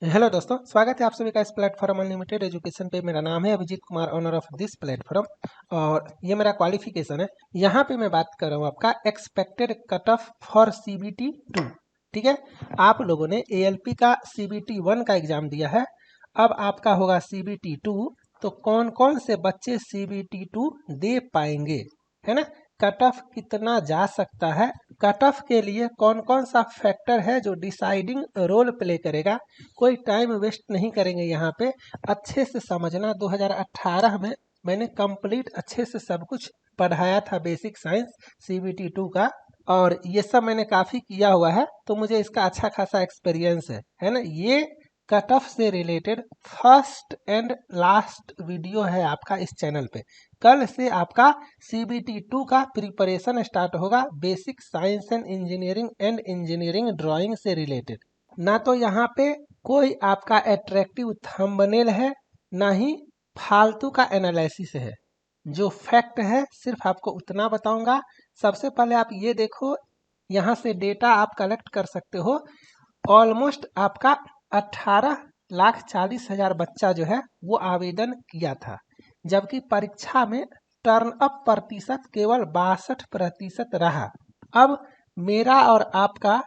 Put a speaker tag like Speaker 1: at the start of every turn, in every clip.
Speaker 1: Hello दोस्तों, स्वागत है आप सभी का इस प्लेटफॉर्म अनलिमिटेड एजुकेशन पे। मेरा नाम है Abhijeet Kumar, owner of this platform, और ये मेरा क्वालिफिकेशन है। यहाँ पे मैं बात कर रहा हूँ आपका expected cut off for CBT 2। ठीक है, आप लोगों ने ALP का CBT 1 का एग्जाम दिया है, अब आपका होगा CBT 2। तो कौन कौन से बच्चे CBT 2 दे पाएंगे, है ना, कट ऑफ कितना जा सकता है, कट ऑफ के लिए कौन कौन सा फैक्टर है जो डिसाइडिंग रोल प्ले करेगा। कोई टाइम वेस्ट नहीं करेंगे यहाँ पे, अच्छे से समझना। 2018 में मैंने कंप्लीट अच्छे से सब कुछ पढ़ाया था, बेसिक साइंस CBT 2 का, और ये सब मैंने काफ़ी किया हुआ है, तो मुझे इसका अच्छा खासा एक्सपीरियंस है ना। ये कट ऑफ से related first and last video है आपका इस चैनल पे। कल से आपका CBT 2 का प्रिपरेशन स्टार्ट होगा, basic science and engineering drawing से रिलेटेड। ना तो यहाँ पे कोई आपका अट्रैक्टिव थंबनेल है, ना ही फालतू का एनालिसिस है। जो फैक्ट है सिर्फ आपको उतना बताऊंगा। सबसे पहले आप ये देखो, यहाँ से डेटा आप कलेक्ट कर सकते हो। ऑलमोस्ट आपका 18,40,000 बच्चा जो है वो आवेदन किया था, जबकि परीक्षा में टर्न अप प्रतिशत केवल 62% रहा। अब मेरा और आपका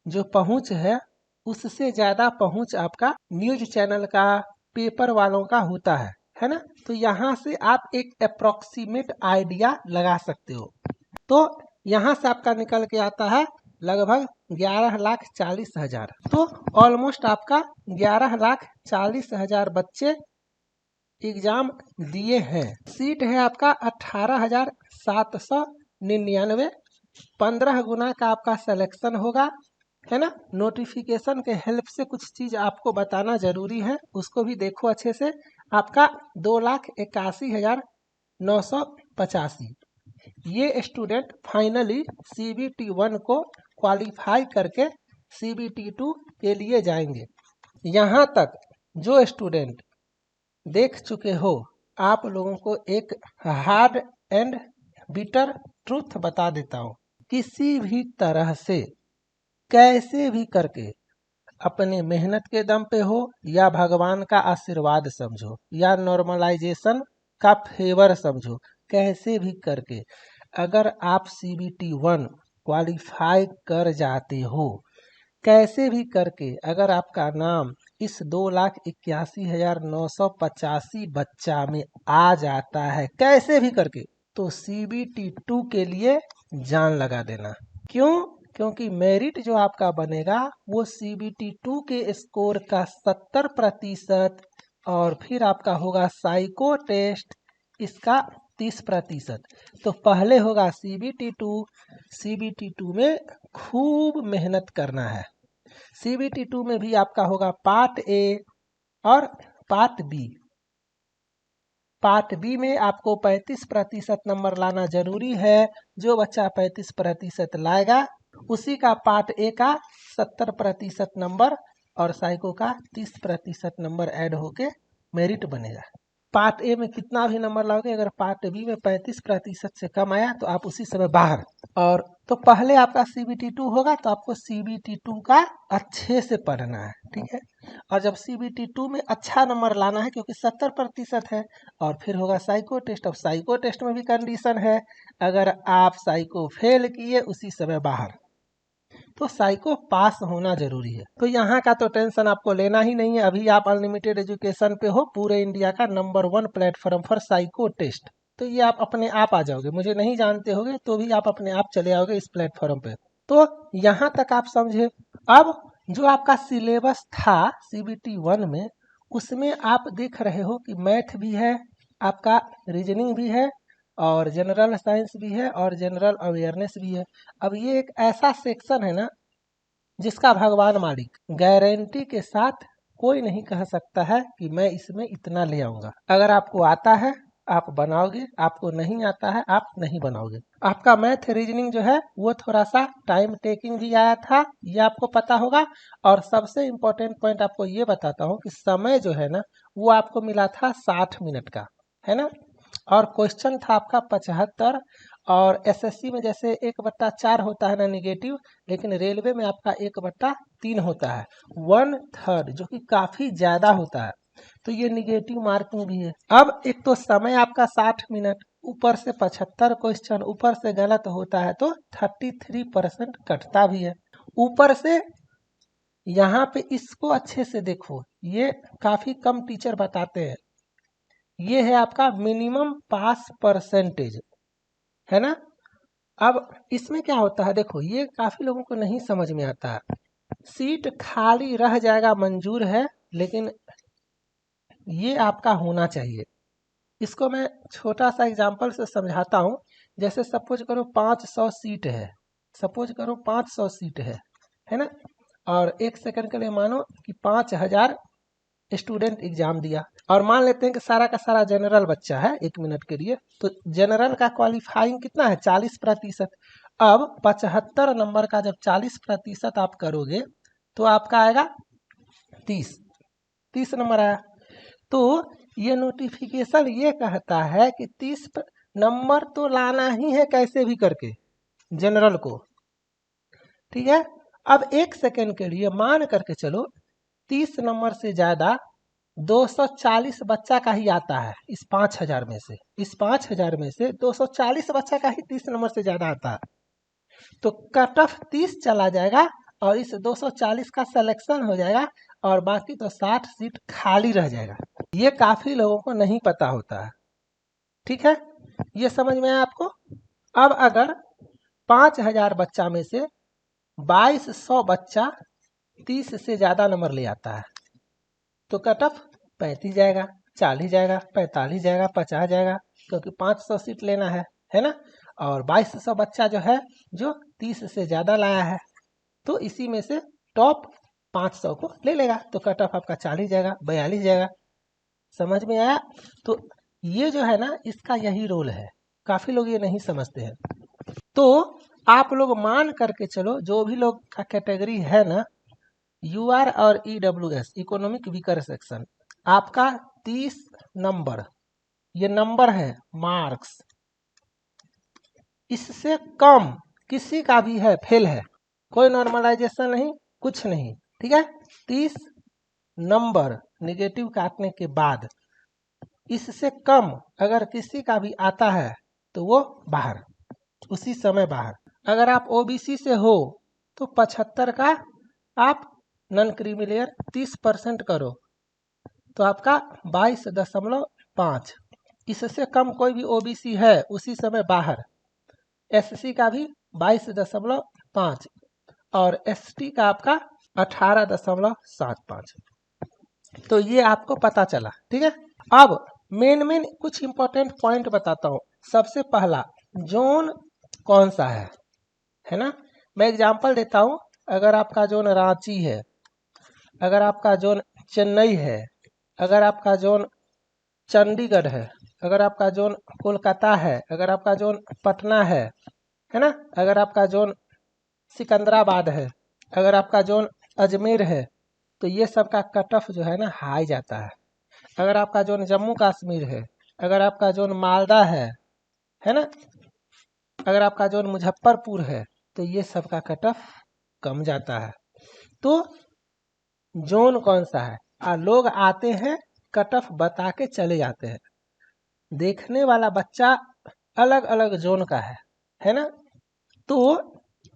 Speaker 1: जो पहुंच है, उससे ज़्यादा पहुंच आपका न्यूज चैनल का, पेपर वालों का होता है ना। तो यहाँ से आप एक अप्रोक्सीमेट आइडिया लगा सकते हो। तो यहाँ से आपका निकल के आता है लगभग 11,40,000। तो ऑलमोस्ट आपका 11,40,000 बच्चे एग्जाम दिए हैं। सीट है आपका 18,799। 15 गुना का आपका सिलेक्शन होगा, है ना। नोटिफिकेशन के हेल्प से कुछ चीज आपको बताना जरूरी है, उसको भी देखो अच्छे से। आपका 2,81,985 ये स्टूडेंट फाइनली CBT 1 को क्वालिफाई करके CBT 2 के लिए जाएंगे। यहाँ तक जो स्टूडेंट देख चुके हो, आप लोगों को एक हार्ड एंड बिटर ट्रूथ बता देता हूँ। किसी भी तरह से, कैसे भी करके, अपने मेहनत के दम पे हो या भगवान का आशीर्वाद समझो या नॉर्मलाइजेशन का फेवर समझो, कैसे भी करके अगर आप CBT 1 क्वालिफाई कर जाते हो, कैसे भी करके अगर आपका नाम इस 2,81,985 बच्चा में आ जाता है, कैसे भी करके, तो CBT 2 के लिए जान लगा देना। क्यों? क्योंकि मेरिट जो आपका बनेगा वो CBT 2 के स्कोर का 70%, और फिर आपका होगा साइको टेस्ट, इसका 30%। तो पहले होगा CBT 2। CBT 2 में खूब मेहनत करना है। CBT 2 में भी आपका होगा पार्ट ए और पार्ट बी। पार्ट बी में आपको 35% नंबर लाना जरूरी है। जो बच्चा 35% लाएगा उसी का पार्ट ए का 70% नंबर और साइको का 30% नंबर ऐड होके मेरिट बनेगा। पार्ट ए में कितना भी नंबर लाओगे, अगर पार्ट बी में 35% से कम आया तो आप उसी समय बाहर। और तो पहले आपका CBT 2 होगा, तो आपको CBT 2 का अच्छे से पढ़ना है, ठीक है। और जब CBT 2 में अच्छा नंबर लाना है, क्योंकि 70% है, और फिर होगा साइको टेस्ट। अब साइको टेस्ट में भी कंडीशन है, अगर आप साइको फेल किए उसी समय बाहर। तो साइको पास होना जरूरी है। तो यहाँ का तो टेंशन आपको लेना ही नहीं है। अभी आप अनलिमिटेड एजुकेशन पे हो, पूरे इंडिया का नंबर 1 प्लेटफॉर्म फॉर साइको टेस्ट। तो ये आप अपने आप आ जाओगे, मुझे नहीं जानते होगे तो भी आप अपने आप चले आओगे इस प्लेटफॉर्म पे। तो यहाँ तक आप समझे। अब जो आपका सिलेबस था CBT 1 में, उसमें आप देख रहे हो कि मैथ भी है, आपका रीजनिंग भी है, और जनरल साइंस भी है, और जनरल अवेयरनेस भी है। अब ये एक ऐसा सेक्शन है ना, जिसका भगवान मालिक गारंटी के साथ कोई नहीं कह सकता है कि मैं इसमें इतना ले आऊंगा। अगर आपको आता है आप बनाओगे, आपको नहीं आता है आप नहीं बनाओगे। आपका मैथ रीजनिंग जो है वो थोड़ा सा टाइम टेकिंग भी आया था, ये आपको पता होगा। और सबसे इम्पोर्टेंट पॉइंट आपको ये बताता हूँ कि समय जो है ना, वो आपको मिला था 60 मिनट का, है ना। और क्वेश्चन था आपका 75, और एसएससी में जैसे 1/4 होता है ना निगेटिव, लेकिन रेलवे में आपका 1/3 होता है, 1/3, जो कि काफी ज्यादा होता है। तो ये निगेटिव मार्किंग भी है। अब एक तो समय आपका 60 मिनट, ऊपर से 75 क्वेश्चन, ऊपर से गलत होता है तो 33% कटता भी है। ऊपर से यहाँ पे इसको अच्छे से देखो, ये काफी कम टीचर बताते हैं, ये है आपका मिनिमम पास परसेंटेज, है ना। अब इसमें क्या होता है देखो, ये काफी लोगों को नहीं समझ में आता है। सीट खाली रह जाएगा मंजूर है, लेकिन ये आपका होना चाहिए। इसको मैं छोटा सा एग्जांपल से समझाता हूँ। जैसे सपोज करो 500 सीट है, सपोज करो 500 सीट है ना। और 1 सेकंड के लिए मानो कि 5000 स्टूडेंट एग्जाम दिया, और मान लेते हैं कि सारा का सारा जनरल बच्चा है 1 मिनट के लिए, तो जनरल का क्वालिफाइंग कितना है 40%। अब 75 नंबर का जब 40% आप करोगे तो आपका आएगा 30 नंबर आया। तो ये नोटिफिकेशन ये कहता है कि 30 नंबर तो लाना ही है कैसे भी करके जनरल को, ठीक है। अब 1 सेकंड के लिए मान करके चलो 30 नंबर से ज्यादा 240 बच्चा का ही आता है इस 5000 में से, इस 5000 में से 240 बच्चा का ही 30 नंबर से ज्यादा आता है, तो कट ऑफ 30 चला जाएगा और इस 240 का सिलेक्शन हो जाएगा और बाकी तो 60 सीट खाली रह जाएगा। ये काफी लोगों को नहीं पता होता है, ठीक है। ये समझ में आया आपको। अब अगर 5000 बच्चा में से 2200 बच्चा 30 से ज्यादा नंबर ले आता है, तो कट ऑफ 35 जाएगा, 40 जाएगा, 45 जाएगा, 50 जाएगा, क्योंकि 500 सीट लेना है ना। और 2200 बच्चा जो है जो 30 से ज्यादा लाया है, तो इसी में से टॉप 500 को ले लेगा, तो कट ऑफ आपका 40 जाएगा, 42 जाएगा। समझ में आया। तो ये जो है ना, इसका यही रोल है, काफी लोग ये नहीं समझते हैं। तो आप लोग मान करके चलो, जो भी लोग का कैटेगरी है ना, यूआर और ईडब्ल्यूएस इकोनॉमिक वीकर सेक्शन, आपका 30 नंबर, ये नंबर है मार्क्स, इससे कम किसी का भी है फेल है, कोई नॉर्मलाइजेशन नहीं, कुछ नहीं, ठीक है। 30 नंबर निगेटिव काटने के बाद इससे कम अगर किसी का भी आता है तो वो बाहर, उसी समय बाहर। अगर आप ओबीसी से हो तो 75 का आप नॉन क्रीमिलियर 30% करो तो आपका 22.5, इससे कम कोई भी ओबीसी है उसी समय बाहर। एससी का भी 22.5 और एसटी का आपका 18.75। तो ये आपको पता चला, ठीक है। अब मेन कुछ इंपॉर्टेंट पॉइंट बताता हूँ। सबसे पहला, जोन कौन सा है ना। मैं एग्जांपल देता हूँ। अगर आपका जोन रांची है, अगर आपका जोन चेन्नई है, अगर आपका जोन चंडीगढ़ है, अगर आपका जोन कोलकाता है, अगर आपका जोन पटना है ना, अगर आपका जोन सिकंदराबाद है, अगर आपका जोन अजमेर है, तो ये सब का कट ऑफ जो है ना हाई जाता है। अगर आपका जोन जम्मू कश्मीर है, अगर आपका जोन मालदा है ना, अगर आपका जोन मुजफ्फरपुर है, तो ये सब का कट ऑफ कम जाता है। तो जोन कौन सा है, लोग आते हैं कट ऑफ बता के चले जाते हैं, देखने वाला बच्चा अलग अलग जोन का है ना। तो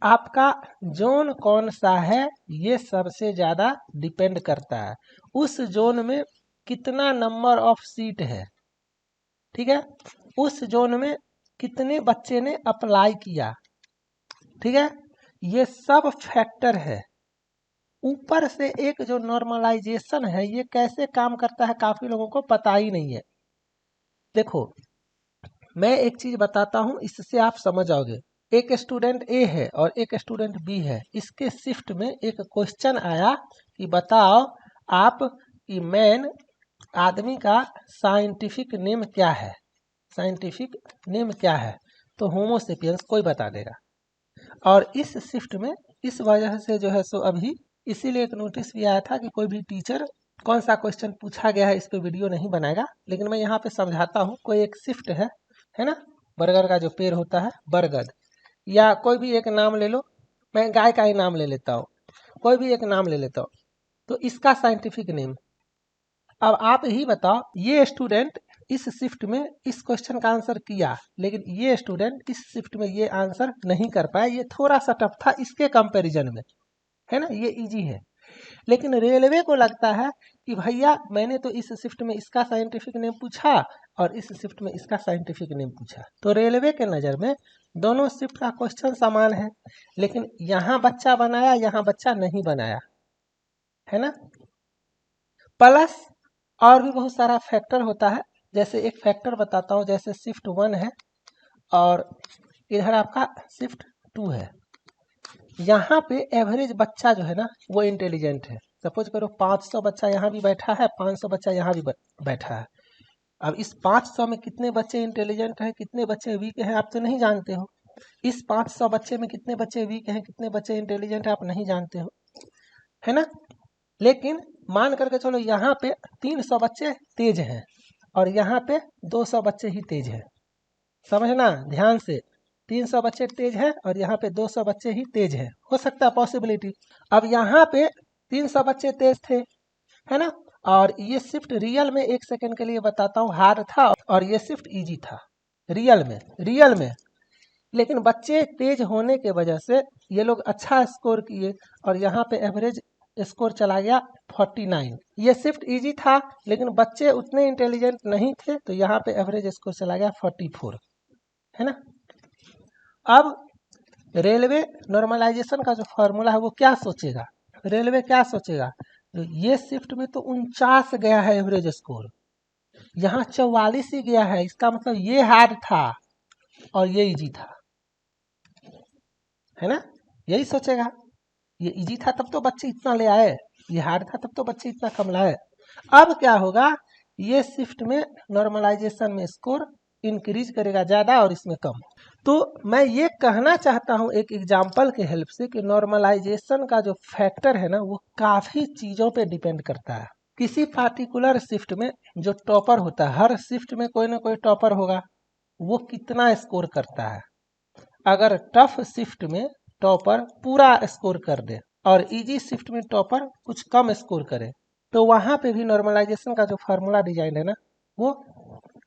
Speaker 1: आपका जोन कौन सा है ये सबसे ज्यादा डिपेंड करता है, उस जोन में कितना नंबर ऑफ सीट है, ठीक है, उस जोन में कितने बच्चे ने अप्लाई किया, ठीक है, ये सब फैक्टर है। ऊपर से एक जो नॉर्मलाइजेशन है ये कैसे काम करता है काफी लोगों को पता ही नहीं है। देखो मैं एक चीज बताता हूं, इससे आप समझ आओगे। एक स्टूडेंट ए है और एक स्टूडेंट बी है, इसके शिफ्ट में एक क्वेश्चन आया कि बताओ आप कि मैन आदमी का साइंटिफिक नेम क्या है, साइंटिफिक नेम क्या है, तो होमोसेपियंस कोई बता देगा। और इस शिफ्ट में इस वजह से जो है सो अभी इसीलिए एक नोटिस भी आया था कि कोई भी टीचर कौन सा क्वेश्चन पूछा गया है इस पे वीडियो नहीं बनाएगा, लेकिन मैं यहाँ पे समझाता हूँ। कोई एक शिफ्ट है ना, बरगद का जो पेड़ होता है बरगद, या कोई भी एक नाम ले लो, मैं गाय का ही नाम ले लेता हूँ, कोई भी एक नाम ले लेता हूँ, तो इसका साइंटिफिक नेम। अब आप ही बताओ, ये स्टूडेंट इस शिफ्ट में इस क्वेश्चन का आंसर किया, लेकिन ये स्टूडेंट इस शिफ्ट में ये आंसर नहीं कर पाया, ये थोड़ा सा टफ था इसके कंपैरिजन में, है ना, ये इजी है। लेकिन रेलवे को लगता है कि भैया मैंने तो इस शिफ्ट में इसका साइंटिफिक नेम पूछा और इस शिफ्ट में इसका साइंटिफिक नेम पूछा, तो रेलवे के नज़र में दोनों शिफ्ट का क्वेश्चन समान है, लेकिन यहाँ बच्चा बनाया यहाँ बच्चा नहीं बनाया, है ना। प्लस और भी बहुत सारा फैक्टर होता है, जैसे एक फैक्टर बताता हूँ, जैसे शिफ्ट 1 है और इधर आपका शिफ्ट 2 है, यहाँ पे एवरेज बच्चा जो है ना वो इंटेलिजेंट है। सपोज करो 500 बच्चा यहाँ भी बैठा है, 500 बच्चा यहाँ भी बैठा है। अब इस 500 में कितने बच्चे इंटेलिजेंट हैं, कितने बच्चे वीक हैं, आप तो नहीं जानते हो। इस 500 बच्चे में कितने बच्चे वीक हैं, कितने बच्चे इंटेलिजेंट हैं, आप नहीं जानते हो, है ना। लेकिन मान करके चलो यहाँ पे 300 बच्चे तेज हैं और यहाँ पे 200 बच्चे ही तेज हैं, समझना ध्यान से, 300 बच्चे तेज हैं और यहाँ पे 200 बच्चे ही तेज हैं, हो सकता है पॉसिबिलिटी। अब यहाँ पे 300 बच्चे तेज थे, है ना, और ये शिफ्ट रियल में, एक सेकंड के लिए बताता हूँ, हार्ड था और ये शिफ्ट इजी था रियल में। लेकिन बच्चे तेज होने के वजह से ये लोग अच्छा स्कोर किए और यहाँ पे एवरेज स्कोर चला गया 49। ये शिफ्ट इजी था लेकिन बच्चे उतने इंटेलिजेंट नहीं थे, तो यहाँ पे एवरेज स्कोर चला गया 44, है ना। अब रेलवे नॉर्मलाइजेशन का जो फॉर्मूला है वो क्या सोचेगा, रेलवे क्या सोचेगा, तो ये शिफ्ट में तो 49 गया है एवरेज स्कोर, यहाँ 44 ही गया है, इसका मतलब ये हार्ड था और ये इजी था, है ना, यही सोचेगा। ये इजी था तब तो बच्चे इतना ले आए, ये हार्ड था तब तो बच्चे इतना कम लाए। अब क्या होगा, ये शिफ्ट में नॉर्मलाइजेशन में स्कोर इंक्रीज करेगा ज़्यादा और इसमें कम। तो मैं ये कहना चाहता हूँ एक एग्जाम्पल के हेल्प से कि नॉर्मलाइजेशन का जो फैक्टर है ना वो काफ़ी चीज़ों पे डिपेंड करता है। किसी पार्टिकुलर शिफ्ट में जो टॉपर होता है, हर शिफ्ट में कोई ना कोई टॉपर होगा, वो कितना स्कोर करता है। अगर टफ शिफ्ट में टॉपर पूरा स्कोर कर दे और इजी शिफ्ट में टॉपर कुछ कम स्कोर करे, तो वहाँ पे भी नॉर्मलाइजेशन का जो फार्मूला डिजाइन है ना वो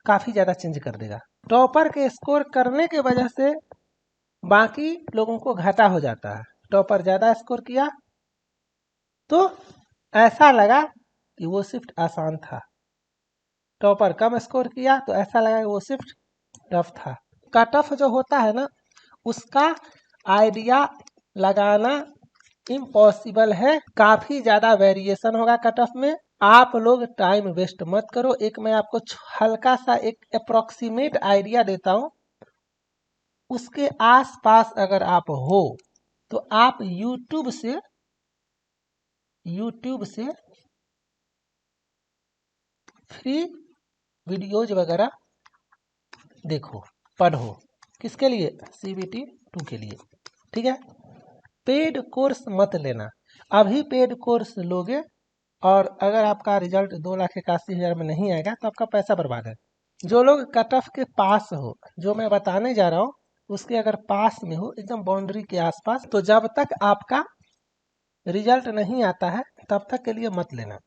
Speaker 1: काफ़ी ज़्यादा चेंज कर देगा। टॉपर के स्कोर करने के वजह से बाकी लोगों को घाटा हो जाता है। टॉपर ज़्यादा स्कोर किया तो ऐसा लगा कि वो शिफ्ट आसान था, टॉपर कम स्कोर किया तो ऐसा लगा कि वो शिफ्ट टफ था। कट ऑफ जो होता है ना उसका आइडिया लगाना इम्पॉसिबल है, काफ़ी ज़्यादा वेरिएशन होगा कट ऑफ में। आप लोग टाइम वेस्ट मत करो, एक मैं आपको हल्का सा एक अप्रोक्सीमेट आइडिया देता हूँ, उसके आसपास अगर आप हो तो आप YouTube से फ्री वीडियोज वगैरह देखो, पढ़ो, किसके लिए, CBT 2 के लिए, ठीक है। पेड कोर्स मत लेना, अभी पेड कोर्स लोगे और अगर आपका रिजल्ट 2,81,000 में नहीं आएगा तो आपका पैसा बर्बाद है। जो लोग कट ऑफ के पास हो, जो मैं बताने जा रहा हूँ उसके अगर पास में हो, एकदम बाउंड्री के आसपास, तो जब तक आपका रिजल्ट नहीं आता है तब तक के लिए मत लेना।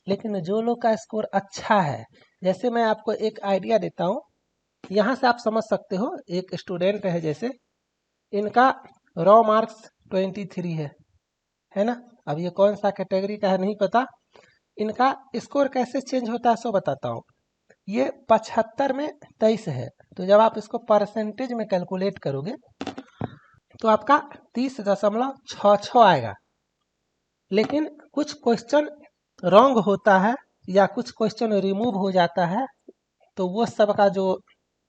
Speaker 1: लेकिन जो लोग का स्कोर अच्छा है, जैसे मैं आपको एक आइडिया देता हूँ, यहाँ से आप समझ सकते हो, एक स्टूडेंट है जैसे, इनका रॉ मार्क्स 23 है ना। अब ये कौन सा कैटेगरी का है नहीं पता, इनका स्कोर कैसे चेंज होता है सो बताता हूँ। ये 75 में 23 है, तो जब आप इसको परसेंटेज में कैलकुलेट करोगे तो आपका 30.66 आएगा। लेकिन कुछ क्वेश्चन रॉन्ग होता है या कुछ क्वेश्चन रिमूव हो जाता है, तो वो सब का जो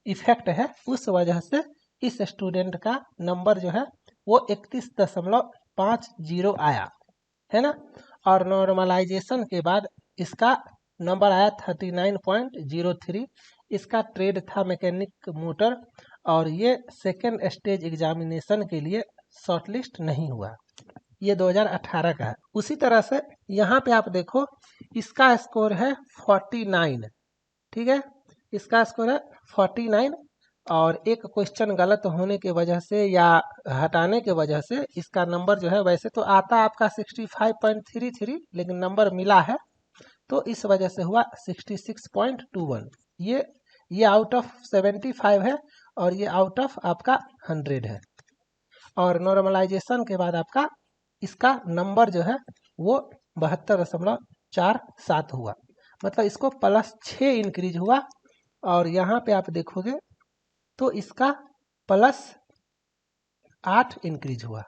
Speaker 1: इफेक्ट है उस वजह से इस स्टूडेंट का नंबर जो है वो 31.50 आया, है ना। और नॉर्मलाइजेशन के बाद इसका नंबर आया 39.03। इसका ट्रेड था मैकेनिक मोटर और ये सेकेंड स्टेज एग्जामिनेशन के लिए शॉर्टलिस्ट नहीं हुआ, ये 2018 का है। उसी तरह से यहाँ पे आप देखो, इसका स्कोर है 49, ठीक है, इसका स्कोर है 49 और एक क्वेश्चन गलत होने की वजह से या हटाने की वजह से इसका नंबर जो है, वैसे तो आता आपका 65.33, लेकिन नंबर मिला है तो इस वजह से हुआ 66.21। ये आउट ऑफ 75 है और ये आउट ऑफ आपका 100 है। और नॉर्मलाइजेशन के बाद आपका इसका नंबर जो है वो 72.47 हुआ, मतलब इसको +6 इंक्रीज हुआ। और यहाँ पे आप देखोगे तो इसका +8 इंक्रीज हुआ।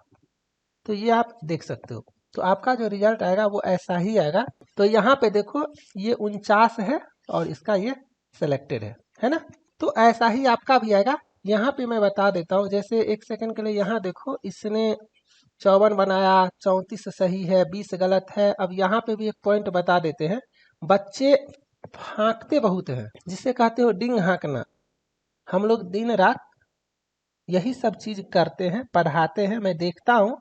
Speaker 1: तो ये आप देख सकते हो। तो आपका जो रिजल्ट आएगा वो ऐसा ही आएगा। तो यहाँ पे देखो ये 49 है और इसका ये सेलेक्टेड है ना। तो ऐसा ही आपका भी आएगा। यहाँ पे मैं बता देता हूँ, जैसे एक सेकंड के लिए यहाँ देखो, इसने 54 बनाया, 34 सही है, 20 गलत है। अब यहाँ पे भी एक पॉइंट बता देते हैं, बच्चे हाँकते बहुत हैं, जिसे कहते हो डिंग हाँकना। हम लोग दिन रात यही सब चीज करते हैं, पढ़ाते हैं। मैं देखता हूँ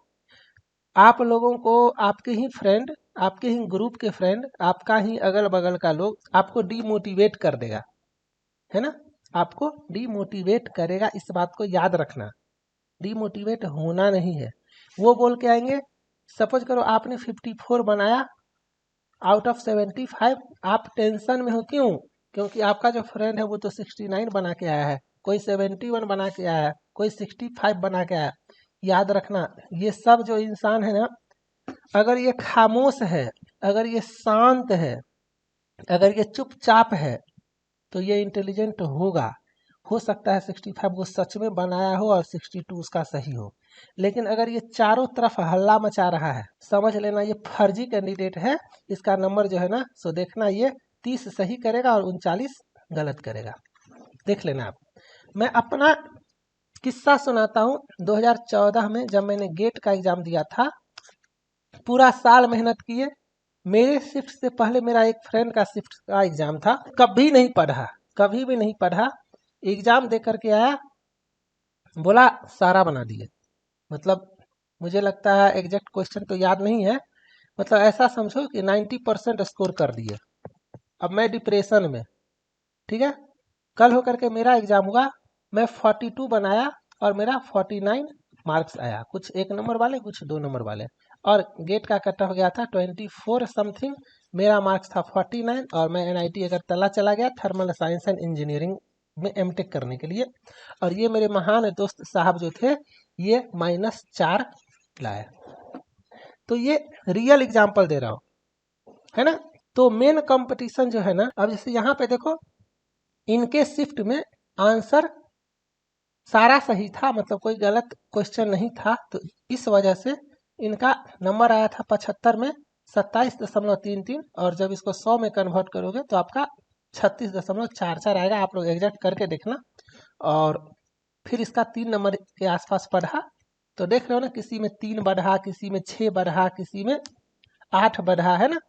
Speaker 1: आप लोगों को, आपके ही फ्रेंड, आपके ही ग्रुप के फ्रेंड, आपका ही अगल बगल का लोग आपको डीमोटिवेट कर देगा, है ना। आपको डीमोटिवेट करेगा, इस बात को याद रखना। डीमोटिवेट होना नहीं है। वो बोल के आएंगे, सपोज करो आपने 54 बनाया आउट ऑफ 75, आप टेंशन में हो, क्यों? क्योंकि आपका जो फ्रेंड है वो तो 69 बना के आया है, कोई 71 बना के आया है, कोई 65 बना के आया। याद रखना, ये सब जो इंसान है ना, अगर ये खामोश है, अगर ये शांत है, अगर ये चुपचाप है, तो ये इंटेलिजेंट होगा। हो सकता है 65 वो सच में बनाया हो और 62 उसका सही हो। लेकिन अगर ये चारों तरफ हल्ला मचा रहा है, समझ लेना ये फर्जी कैंडिडेट है। इसका नंबर जो है ना, सो देखना ये 30 सही करेगा और 39 गलत करेगा। देख लेना आप। मैं अपना किस्सा सुनाता हूँ। 2014 में जब मैंने गेट का एग्जाम दिया था, पूरा साल मेहनत किए। मेरे शिफ्ट से पहले मेरा एक फ्रेंड का शिफ्ट का एग्जाम था। कभी नहीं पढ़ा, कभी भी नहीं पढ़ा। एग्जाम दे करके आया, बोला सारा बना दिए। मतलब मुझे लगता है एग्जैक्ट क्वेश्चन तो याद नहीं है, मतलब ऐसा समझो कि 90% स्कोर कर दिए। अब मैं डिप्रेशन में, ठीक है। कल होकर के मेरा एग्जाम हुआ, मैं 42 बनाया और मेरा 49 मार्क्स आया, कुछ 1 नंबर वाले, कुछ 2 नंबर वाले। और गेट का कट ऑफ गया था 24 समथिंग, मेरा मार्क्स था 49 और मैं NIT अगरतला चला गया थर्मल साइंस एंड इंजीनियरिंग में MTech करने के लिए। और ये मेरे महान दोस्त साहब जो थे, ये -4 लाए। तो ये रियल एग्जाम्पल दे रहा हूँ, है ना। तो मेन कंपटीशन जो है ना, अब जैसे यहाँ पे देखो, इनके शिफ्ट में आंसर सारा सही था, मतलब कोई गलत क्वेश्चन नहीं था। तो इस वजह से इनका नंबर आया था 75 में 27.33, और जब इसको 100 में कन्वर्ट करोगे तो आपका 36.44 आएगा। आप लोग एग्जैक्ट करके देखना। और फिर इसका 3 नंबर के आसपास बढ़ा। तो देख रहे हो ना, किसी में 3 बढ़ा, किसी में 6 बढ़ा, किसी में 8 बढ़ा, है ना।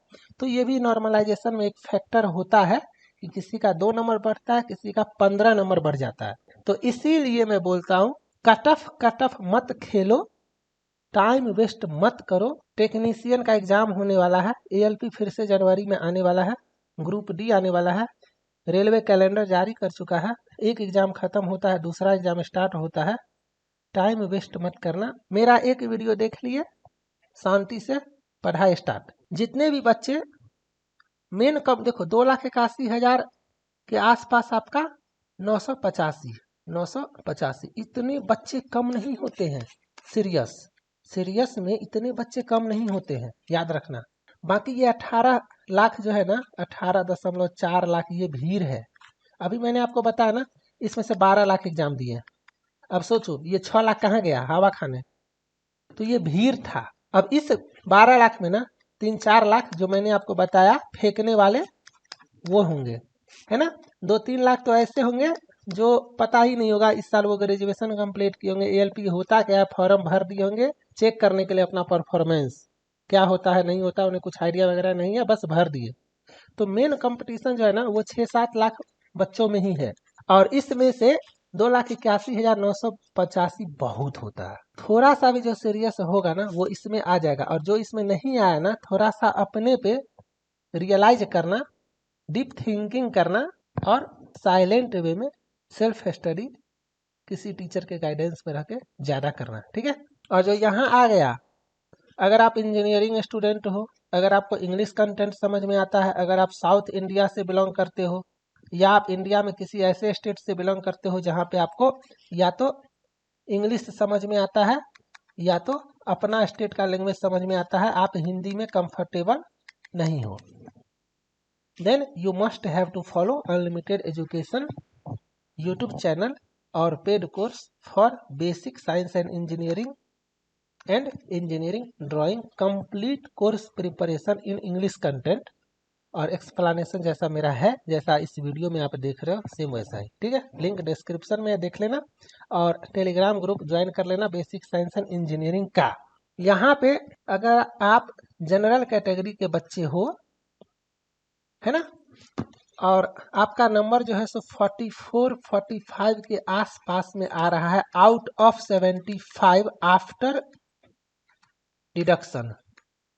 Speaker 1: तो ये भी नॉर्मलाइजेशन में एक फैक्टर होता है कि किसी का 2 नंबर बढ़ता है, किसी का 15 नंबर बढ़ जाता है। तो इसीलिए मैं बोलता हूँ, कट ऑफ मत खेलो, टाइम वेस्ट मत करो। टेक्नीशियन का एग्जाम होने वाला है, ALP फिर से जनवरी में आने वाला है, ग्रुप D आने वाला है, रेलवे कैलेंडर जारी कर चुका है। एक एग्जाम खत्म होता है, दूसरा एग्जाम स्टार्ट होता है। टाइम वेस्ट मत करना। मेरा एक वीडियो देख लिए, शांति से पढ़ाई स्टार्ट। जितने भी बच्चे मेन कम देखो, 2,81,000 के आसपास आपका 985 इतने बच्चे कम नहीं होते हैं। सीरियस में इतने बच्चे कम नहीं होते हैं, याद रखना। बाकी ये 18 लाख जो है ना, 18.4 लाख ये भीड़ है। अभी मैंने आपको बताया ना, इसमें से 12 लाख एग्जाम दिए। अब सोचो ये 6 लाख कहाँ गया, हवा खाने। तो ये भीड़ था। अब इस 12 लाख में ना 3-4 लाख जो मैंने आपको बताया फेंकने वाले वो होंगे, है ना। 2-3 लाख तो ऐसे होंगे जो पता ही नहीं होगा। इस साल वो ग्रेजुएशन कंप्लीट किए होंगे, ALP होता क्या, फॉर्म भर दिए होंगे चेक करने के लिए अपना परफॉर्मेंस क्या होता है नहीं होता, उन्हें कुछ आइडिया वगैरह नहीं है, बस भर दिए। तो मेन कंपटीशन जो है ना, वो 6-7 लाख बच्चों में ही है। और इसमें से 2,81,985 बहुत होता है। थोड़ा सा भी जो सीरियस होगा ना, वो इसमें आ जाएगा। और जो इसमें नहीं आया ना, थोड़ा सा अपने पे रियलाइज करना, डीप थिंकिंग करना और साइलेंट वे में सेल्फ स्टडी किसी टीचर के गाइडेंस में रह के ज़्यादा करना, ठीक है। और जो यहाँ आ गया, अगर आप इंजीनियरिंग स्टूडेंट हो, अगर आपको इंग्लिश कंटेंट समझ में आता है, अगर आप साउथ इंडिया से बिलोंग करते हो या आप इंडिया में किसी ऐसे स्टेट से बिलोंग करते हो जहाँ पे आपको या तो इंग्लिश समझ में आता है या तो अपना स्टेट का लैंग्वेज समझ में आता है, आप हिंदी में कंफर्टेबल नहीं हो, then you must have to follow unlimited education YouTube channel और paid course for basic science and engineering and engineering drawing complete course preparation in English content और एक्सप्लेनेशन जैसा मेरा है, जैसा इस वीडियो में आप देख रहे हो सेम वैसा ही, ठीक है। लिंक डिस्क्रिप्शन में देख लेना और टेलीग्राम ग्रुप ज्वाइन कर लेना बेसिक साइंस एंड इंजीनियरिंग का। यहाँ पे अगर आप जनरल कैटेगरी के बच्चे हो, है ना, और आपका नंबर जो है सो 44-45 के आसपास में आ रहा है out of 75 after deduction,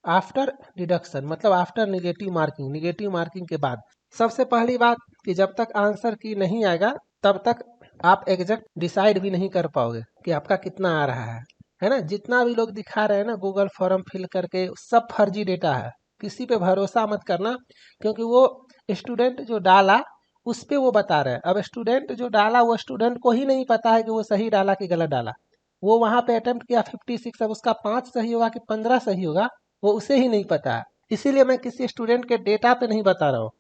Speaker 1: after deduction मतलब आफ्टर निगेटिव मार्किंग के बाद। सबसे पहली बात कि जब तक आंसर की नहीं आएगा तब तक आप एग्जैक्ट डिसाइड भी नहीं कर पाओगे कि आपका कितना आ रहा है ना। जितना भी लोग दिखा रहे हैं ना गूगल फॉर्म फिल करके, सब फर्जी डेटा है, किसी पे भरोसा मत करना, क्योंकि वो स्टूडेंट जो डाला उस पे वो बता रहे हैं। अब स्टूडेंट जो डाला वो स्टूडेंट को ही नहीं पता है कि वो सही डाला कि गलत डाला। वो वहाँ पे अटेम्प्ट किया 56, अब उसका 5 सही होगा कि 15 सही होगा वो उसे ही नहीं पता है। इसीलिए मैं किसी स्टूडेंट के डेटा पे नहीं बता रहा हूँ,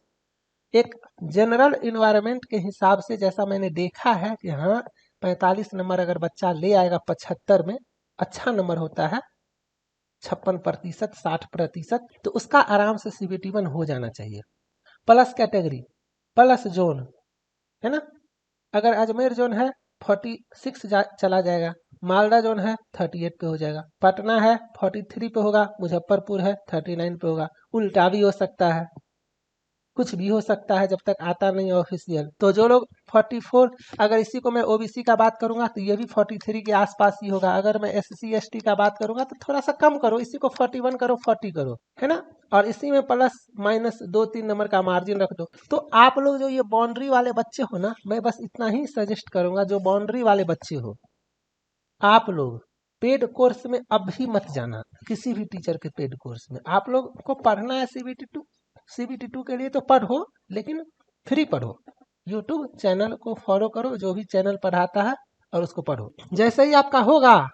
Speaker 1: एक जनरल इन्वायरमेंट के हिसाब से जैसा मैंने देखा है कि हाँ 45 नंबर अगर बच्चा ले आएगा 75 में, अच्छा नंबर होता है 56%, 60%, तो उसका आराम से CBT 1 हो जाना चाहिए। प्लस कैटेगरी, प्लस जोन, है ना, अगर अजमेर जोन है 46 चला जाएगा, मालदा जोन है 38 पे हो जाएगा, पटना है 43 पे होगा, मुजफ्फरपुर है 39 पे होगा, उल्टा भी हो सकता है, कुछ भी हो सकता है जब तक आता नहीं है ऑफिशियल। तो जो लोग 44, अगर इसी को मैं OBC का बात करूंगा तो ये भी 43 के आसपास ही होगा। अगर मैं SC ST का बात करूंगा तो थोड़ा सा कम करो, इसी को 41 करो, 40 करो, है ना, और इसी में प्लस माइनस 2-3 नंबर का मार्जिन रख दो। तो आप लोग जो ये बाउंड्री वाले बच्चे हो ना, मैं बस इतना ही सजेस्ट करूंगा, जो बाउंड्री वाले बच्चे हो आप लोग पेड कोर्स में अभी मत जाना, किसी भी टीचर के पेड कोर्स में। आप लोग को पढ़ना है CBT 2 के लिए तो पढ़ो, लेकिन फ्री पढ़ो, यूट्यूब चैनल को फॉलो करो, जो भी चैनल पढ़ाता है और उसको पढ़ो। जैसे ही आपका होगा,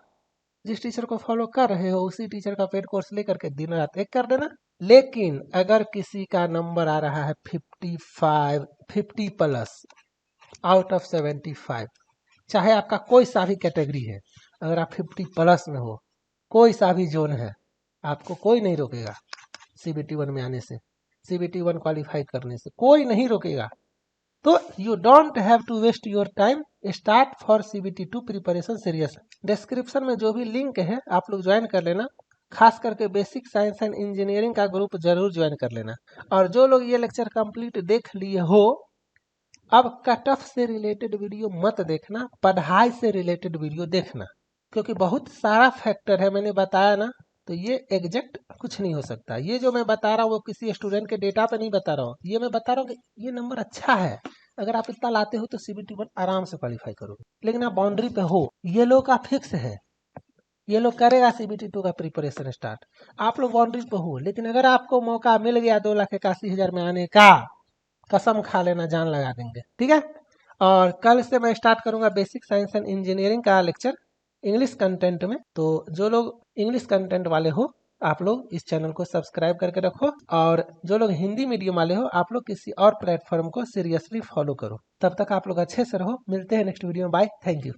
Speaker 1: जिस टीचर को फॉलो कर रहे हो उसी टीचर का पेड कोर्स लेकर के दिन रात एक कर देना। लेकिन अगर किसी का नंबर आ रहा है 55, 50 प्लस आउट ऑफ 75, चाहे आपका कोई सा भी कैटेगरी है, अगर आप 50 प्लस में हो, कोई सा भी जोन है, आपको कोई नहीं रोकेगा CBT 1 में आने से, CBT 1 क्वालिफाई करने से कोई नहीं रोकेगा। तो you don't have to waste your time, start for CBT 2 preparation serious. Description में जो भी लिंक है आप लोग ज्वाइन कर लेना, खास करके बेसिक साइंस एंड इंजीनियरिंग का ग्रुप जरूर ज्वाइन कर लेना। और जो लोग ये लेक्चर कंप्लीट देख लिए हो, अब कट ऑफ से रिलेटेड वीडियो मत देखना, पढ़ाई से रिलेटेड वीडियो देखना, क्योंकि बहुत सारा फैक्टर है मैंने बताया ना, तो ये एग्जैक्ट कुछ नहीं हो सकता। ये जो मैं बता रहा हूँ वो किसी स्टूडेंट के डेटा पे नहीं बता रहा हूँ, ये मैं बता रहा हूँ कि ये नंबर अच्छा है, अगर आप इतना लाते हो तो CBT 1 आराम से क्वालिफाई करोगे। लेकिन आप बाउंड्री पे हो, ये लोग का फिक्स है, ये लोग करेगा CBT 2 का प्रिपरेशन स्टार्ट, आप लोग बाउंड्री पे हो। लेकिन अगर आपको मौका मिल गया 2,81,000 में आने का, कसम खा लेना, जान लगा देंगे, ठीक है। और कल से मैं स्टार्ट करूंगा बेसिक साइंस एंड इंजीनियरिंग का लेक्चर इंग्लिश कंटेंट में। तो जो लोग इंग्लिश कंटेंट वाले हो आप लोग इस चैनल को सब्सक्राइब करके रखो, और जो लोग हिंदी मीडियम वाले हो आप लोग किसी और प्लेटफॉर्म को सीरियसली फॉलो करो। तब तक आप लोग अच्छे से रहो, मिलते हैं नेक्स्ट वीडियो में, बाय, थैंक यू।